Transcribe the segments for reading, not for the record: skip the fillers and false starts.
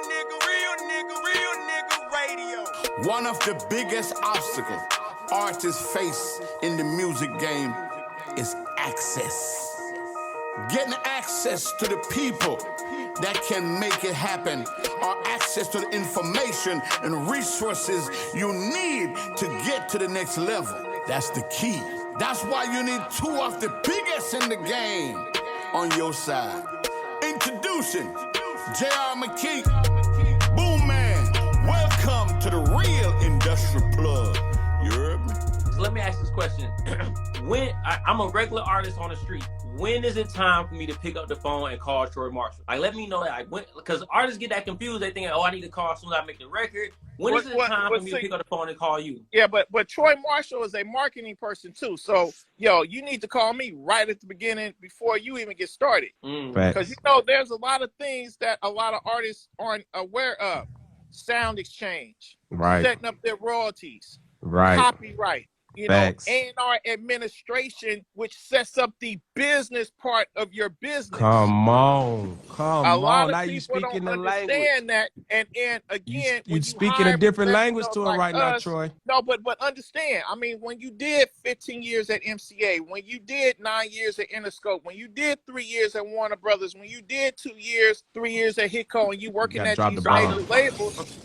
real nigga radio. One of the biggest obstacles artists face in the music game is access. Getting access to the people that can make it happen, or access to the information and resources you need to get to the next level. That's the key. That's why you need two of the biggest in the game on your side. Introducing J.R. McKee, Boom Man. Welcome to the Real Industrial Plug. You heard me? So let me ask this question. When I'm a regular artist on the street, when is it time for me to pick up the phone and call Troy Marshall? Like, let me know that. Because artists get that confused. They think, oh, I need to call as soon as I make the record. When is it time for me to pick up the phone and call you? Yeah, but Troy Marshall is a marketing person too. So, you need to call me right at the beginning before you even get started. Because, there's a lot of things that a lot of artists aren't aware of. Sound exchange. Right. Setting up their royalties. Right. Copyright. A&R administration, which sets up the business part of your business. Come on. A lot now of you people speaking don't the understand language. that. And again, you speaking a different language to it right now, Troy. No, but understand. I mean, when you did 15 years at MCA, when you did 9 years at Interscope, when you did 3 years at Warner Brothers, when you did 3 years at Hitco, and you working at these major labels.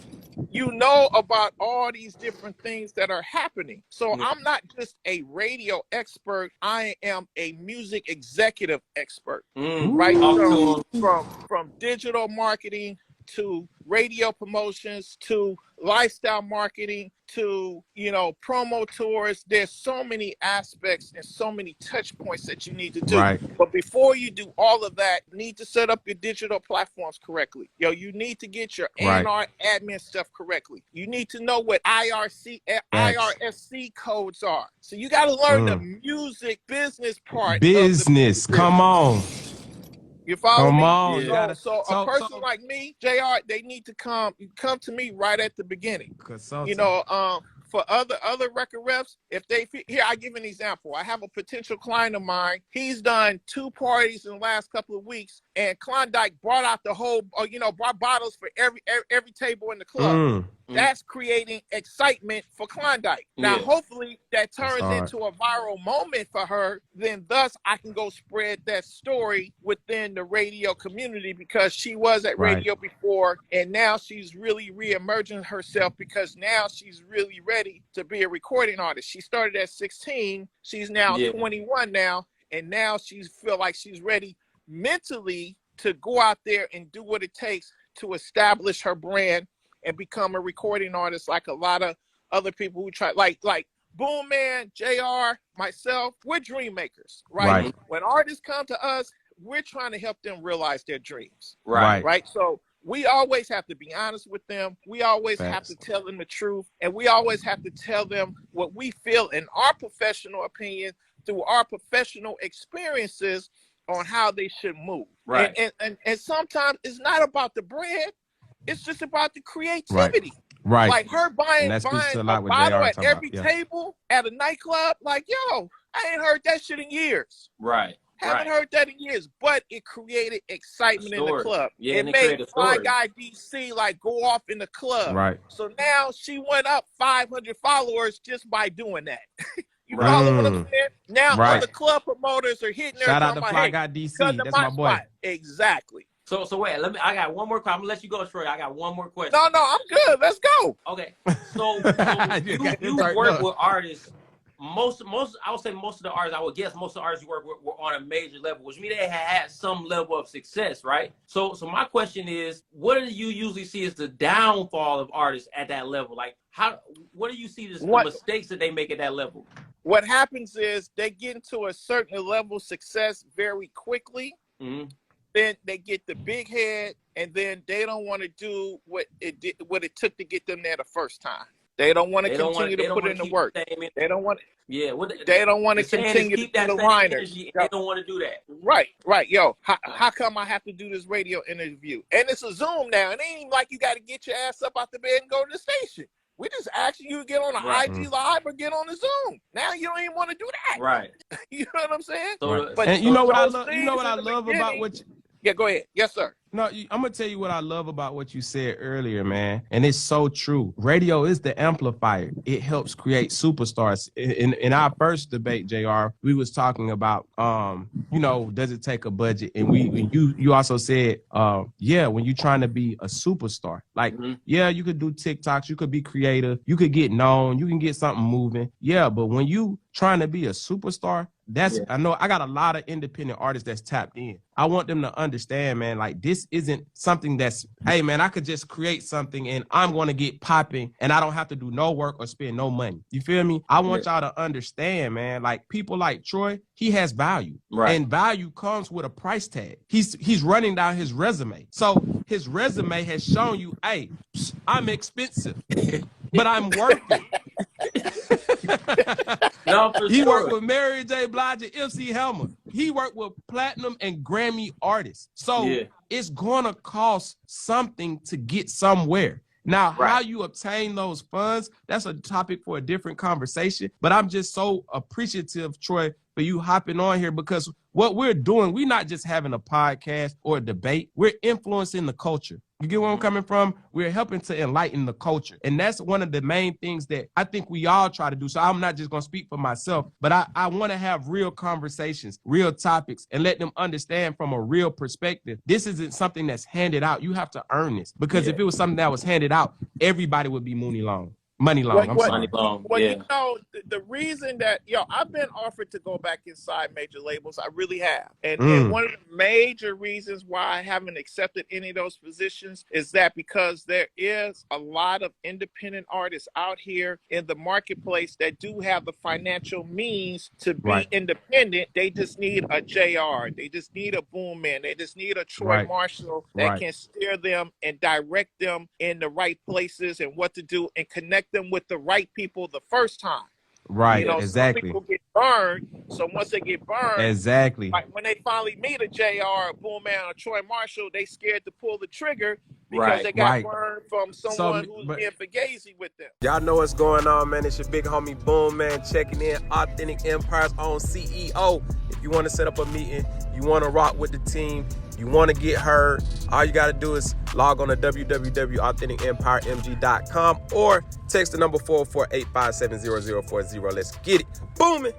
You know about all these different things that are happening. So I'm not just a radio expert. I am a music executive expert, right? So from digital marketing to radio promotions to lifestyle marketing to, promo tours. There's so many aspects and so many touch points that you need to do. Right. But before you do all of that, you need to set up your digital platforms correctly. You need to get your A&R admin stuff correctly. You need to know what IRC, IRSC codes are. So you got to learn the music business part. Business, come on. You follow me? Come on. Yeah. So a person like me, JR, they need to come to me right at the beginning. For other record reps, if they here, I give an example. I have a potential client of mine. He's done 2 parties in the last couple of weeks, and Klondike brought out the whole, brought bottles for every table in the club. That's creating excitement for Klondike. Now, hopefully that turns into a viral moment for her. Then thus I can go spread that story within the radio community, because she was at radio before, and now she's really re-emerging herself, because now she's really ready to be a recording artist. She started at 16. She's now 21 now, and now she's feel like she's ready mentally to go out there and do what it takes to establish her brand and become a recording artist, like a lot of other people who try, like Boom Man, JR, myself. We're dream makers, right? When artists come to us, we're trying to help them realize their dreams, right? So we always have to be honest with them. We always have to tell them the truth, and we always have to tell them what we feel in our professional opinion through our professional experiences on how they should move. Right. And sometimes it's not about the bread. It's just about the creativity. Right. Like her buying a bottle at every table at a nightclub. Like, I ain't heard that shit in years. Right. Haven't heard that in years, but it created excitement in the club. Yeah, it made Fly Guy DC go off in the club. Right. So now she went up 500 followers just by doing that. You follow what I'm saying? Now other club promoters are hitting her. Shout out to Fly Guy DC. That's my boy. Spot. Exactly. So wait, I got one more question. I'm gonna let you go, Troy. I got one more question. No, I'm good. Let's go. Okay. So you work with artists. Most I would say most of the artists, I would guess most of the artists you work with were on a major level, which means they had some level of success, right? So my question is, what do you usually see as the downfall of artists at that level? Like what do you see as the mistakes that they make at that level? What happens is they get into a certain level of success very quickly. Then they get the big head, and then they don't want to do what it took to get them there the first time. They don't want to continue to put in the work. They don't want. Yeah, they don't want to continue to do the liners. They don't want to do that. Right. Yo, how come I have to do this radio interview? And it's a Zoom now. It ain't even like you got to get your ass up out the bed and go to the station. We just asking you to get on an IG Live or get on the Zoom. Now you don't even want to do that. Right. You know what I'm saying? But and you know what I love about what Yeah, go ahead. Yes, sir. No, I'm going to tell you what I love about what you said earlier, man. And it's so true. Radio is the amplifier. It helps create superstars. In our first debate, JR, we was talking about, does it take a budget? And you also said, when you're trying to be a superstar, like, you could do TikToks, you could be creative, you could get known, you can get something moving. Yeah, but when you trying to be a superstar, I know I got a lot of independent artists that's tapped in. I want them to understand, man, like this isn't something that's, hey, man, I could just create something and I'm going to get popping and I don't have to do no work or spend no money. You feel me? I want y'all to understand, man, like people like Troy, he has value. Right. And value comes with a price tag. He's running down his resume. So his resume has shown you, hey, I'm expensive, but I'm working. No, he worked with Mary J. Blige and MC Hammer. He worked with platinum and Grammy artists. So it's going to cost something to get somewhere. Now, how you obtain those funds, that's a topic for a different conversation. But I'm just so appreciative, Troy, for you hopping on here, because what we're doing, we're not just having a podcast or a debate. We're influencing the culture. You get where I'm coming from? We're helping to enlighten the culture. And that's one of the main things that I think we all try to do. So I'm not just going to speak for myself, but I want to have real conversations, real topics, and let them understand from a real perspective. This isn't something that's handed out. You have to earn this. Because if it was something that was handed out, everybody would be money long. Money long. The reason that, I've been offered to go back inside major labels. I really have. And one of the major reasons why I haven't accepted any of those positions is that because there is a lot of independent artists out here in the marketplace that do have the financial means to be independent. They just need a JR. They just need a Boom Man. They just need a Troy Marshall that can steer them and direct them in the right places and what to do and connect them with the right people the first time. Right, exactly. Some people get burned, so once they get burned, like when they finally meet a JR, Boom Man, or Troy Marshall, they scared to pull the trigger because they got burned from someone who's being fugazi with them. Y'all know what's going on, man. It's your big homie Boom Man checking in, Authentic Empire's own CEO. If you want to set up a meeting, you want to rock with the team, you want to get heard, all you got to do is log on to www.AuthenticEmpireMG.com or text the number 404-857-0040. Let's get it booming.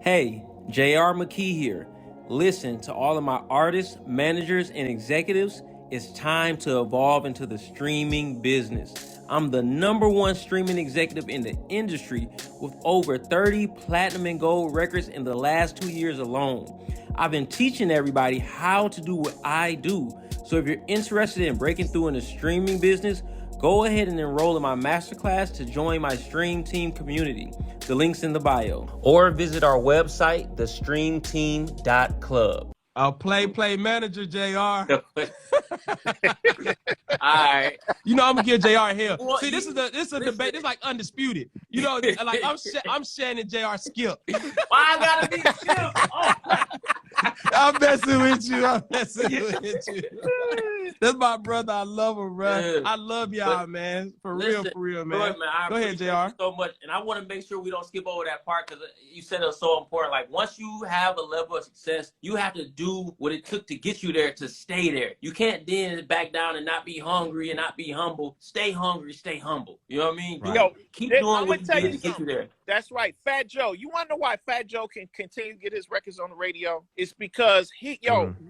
Hey, JR McKee here. Listen to all of my artists, managers, and executives. It's time to evolve into the streaming business. I'm the #1 streaming executive in the industry with over 30 platinum and gold records in the last 2 years alone. I've been teaching everybody how to do what I do. So if you're interested in breaking through in the streaming business, go ahead and enroll in my masterclass to join my Stream Team community. The link's in the bio. Or visit our website, thestreamteam.club. I'll play manager, JR. All right. I'm gonna give JR hell. Well, see, this is a debate. It's like undisputed. Like I'm Shannon JR Skip. Why I gotta be Skip? Oh. I'm messing with you. That's my brother. I love him, bro. Yeah. I love y'all, man. For real, man. Go ahead, JR. So much, and I want to make sure we don't skip over that part because you said it was so important. Like once you have a level of success, you have to do what it took to get you there to stay there. You can't then back down and not be hungry and not be humble. Stay hungry, stay humble. You know what I mean? Right. Keep doing what you do to get you there. That's right. Fat Joe. You want to know why Fat Joe can continue to get his records on the radio? It's because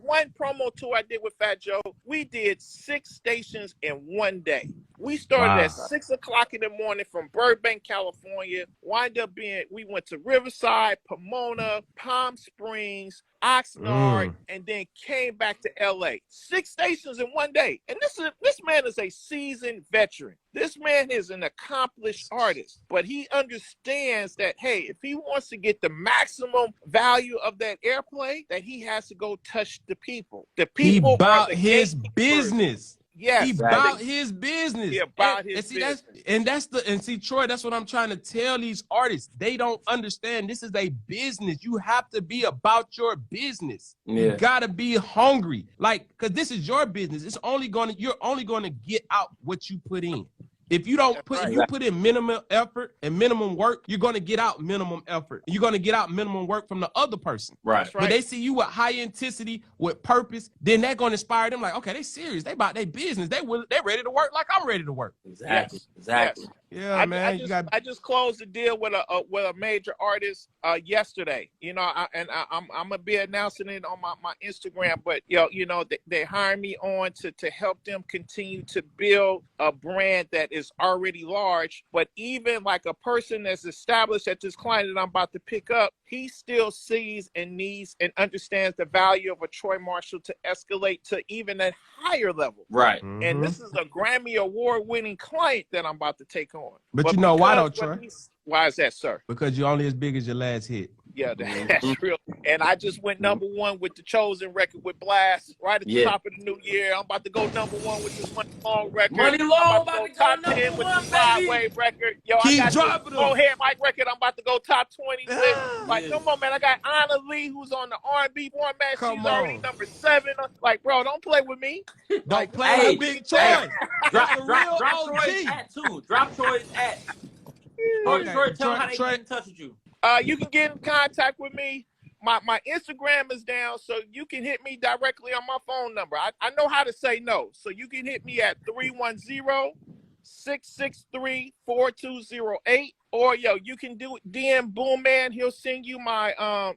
one promo tour I did with Fat Joe, we did 6 stations in one day. We started at 6 o'clock in the morning from Burbank, California. We went to Riverside, Pomona, Palm Springs, Oxnard, and then came back to LA. 6 stations in one day. And this man is a seasoned veteran. This man is an accomplished artist, but he understands that, hey, if he wants to get the maximum value of that airplay, that he has to go touch the people. The people he about his business. Yes, he about his business. He about his business. See, Troy, that's what I'm trying to tell these artists. They don't understand this is a business. You have to be about your business. Yeah. You gotta be hungry. Like, cause this is your business. You're only gonna get out what you put in. If you don't if you put in minimum effort and minimum work, you're going to get out minimum effort. You're going to get out minimum work from the other person. Right. When they see you with high intensity, with purpose, then they're going to inspire them like, okay, they serious. They about their business. They ready to work like I'm ready to work. Exactly. Yes. Exactly. Yes. Yeah, man. I just closed a deal with a major artist yesterday. You know, I'm gonna be announcing it on my Instagram. But they hired me on to help them continue to build a brand that is already large. But even like a person that's established at this client that I'm about to pick up, he still sees and needs and understands the value of a Troy Marshall to escalate to even a higher level. Right. Mm-hmm. And this is a Grammy award-winning client that I'm about to take on. But you know why though, Troy? Why is that, sir? Because you're only as big as your last hit. Yeah, that's real. And I just went #1 with the Chosen record with Blast right at the top of the new year. I'm about to go #1 with this Money Long record. Money Long, about to go top 10 with the Flyway record. Yo, Keep I got dropping this Go Ahead Mike record. I'm about to go top 20 with. Like, come on, man. I got Anna Lee, who's on the R&B format. She's already #7. Like, bro, don't play with me. Don't play with Big Troy. Drop Troy's at too. Drop Troy's at. Troy, tell them how they get in touch with you. You can get in contact with me. My Instagram is down, so you can hit me directly on my phone number. I know how to say no, so you can hit me at 310-663-4208. Or you can do DM Boom Man. He'll send you my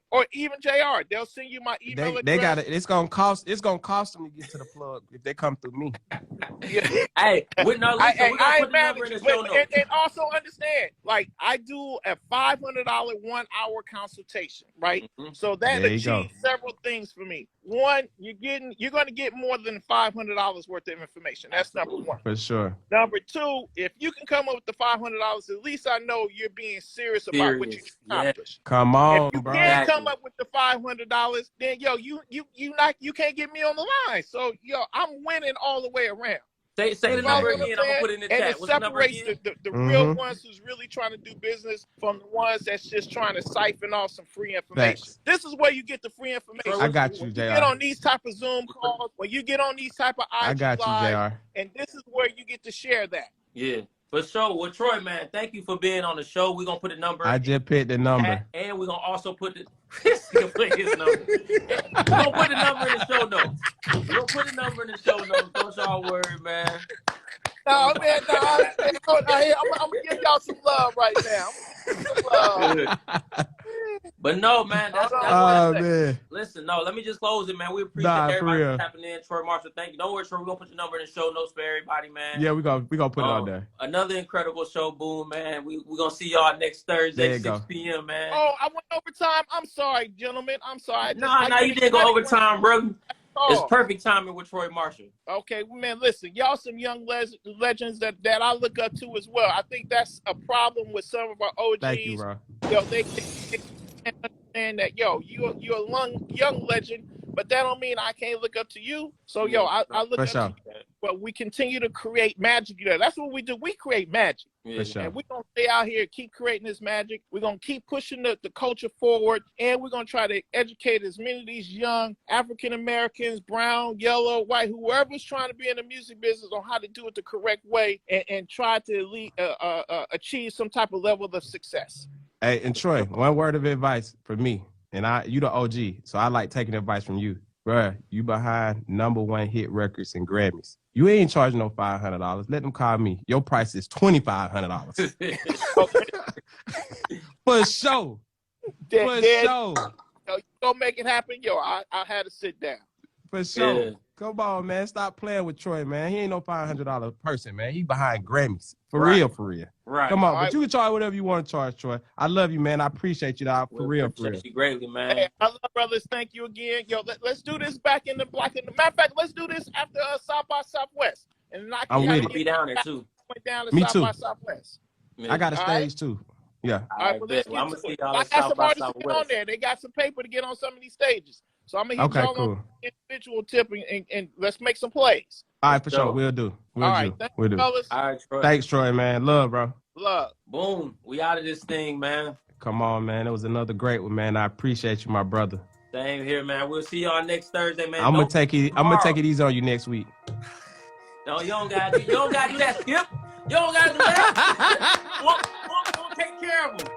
or even JR. They'll send you my email address. They got it. It's gonna cost them to get to the plug if they come through me. Hey, we're gonna put the number in the show notes. And also understand, like I do a $500 1-hour consultation, right? Mm-hmm. So that achieves several things for me. One, you're gonna get more than $500 worth of information. That's #1. For sure. #2, if you can come up with the $500, at least I know you're being serious about what you accomplish. Come on, if you bro. can't come up with the $500, then you can't get me on the line. So I'm winning all the way around. Say the number again. I'm gonna put it in the chat. And it separates the real ones who's really trying to do business from the ones that's just trying to siphon off some free information. Thanks. This is where you get the free information. I got you, when JR. you get on these type of Zoom calls, when you get on these type of IG I got you, Live, JR. and this is where you get to share that. Yeah. For sure. Well, Troy, man, thank you for being on the show. We're going to put a number. I just picked the number. And we're going to also put his number. We're going to put the number in the show notes. We're going to put the number in the show notes. Don't y'all worry, man. No, man, I'm going to give y'all some love right now. But no, man, that's man. Listen, no, let me just close it, man. We appreciate everybody tapping in. Troy Marshall, thank you. Don't worry, Troy, we're gonna put your number in the show notes for everybody, man. Yeah, we gonna put it on there. Another incredible show, Boom, man. We're gonna see y'all next Thursday, 6 p.m., man. Oh, I went overtime. I'm sorry, gentlemen. I'm sorry. No, you didn't go overtime, bro. It's perfect timing with Troy Marshall. Okay, man, listen, y'all some young legends that I look up to as well. I think that's a problem with some of our OGs. Thank you, bro. They understand that, you're a young legend, but that don't mean I can't look up to you. So, I look up to you. But we continue to create magic. That's what we do. We create magic. Yeah. And we're going to stay out here, keep creating this magic. We're going to keep pushing the culture forward. And we're going to try to educate as many of these young African-Americans, brown, yellow, white, whoever's trying to be in the music business on how to do it the correct way and try to achieve some type of level of success. Hey, and Troy, one word of advice for me. And you the OG, so I like taking advice from you. Bruh, you behind #1 hit records and Grammys. You ain't charging no $500. Let them call me. Your price is $2,500. For sure. For sure. You go make it happen. I had to sit down. For sure. Yeah. Come on, man. Stop playing with Troy, man. He ain't no $500 person, man. He behind Grammys. For real. Right. Come on, but you can charge whatever you want to charge, Troy. I love you, man. I appreciate you, dog. For real. Appreciate you greatly, man. Hey, I love brothers. Thank you again. Let's do this back in the block. Matter of fact, let's do this after South by Southwest. And I'm with it. Be down there too. Went down to Me South too. by Southwest. I got a stage too. Yeah. All right, well, let's get I'm to gonna see it. y'all I at got South some by artists to get on Southwest. there. They got some paper to get on some of these stages. So I'm gonna hit y'all on individual tip and let's make some plays. All right, for sure. We'll do. All right, thank you, fellas. All right, Troy. Thanks, Troy, man. Love, bro. Love. Boom. We out of this thing, man. Come on, man. It was another great one, man. I appreciate you, my brother. Same here, man. We'll see y'all next Thursday, man. I'm gonna take it easy on you next week. No, you don't gotta do that, Skip. You don't gotta do that. We'll take care of them.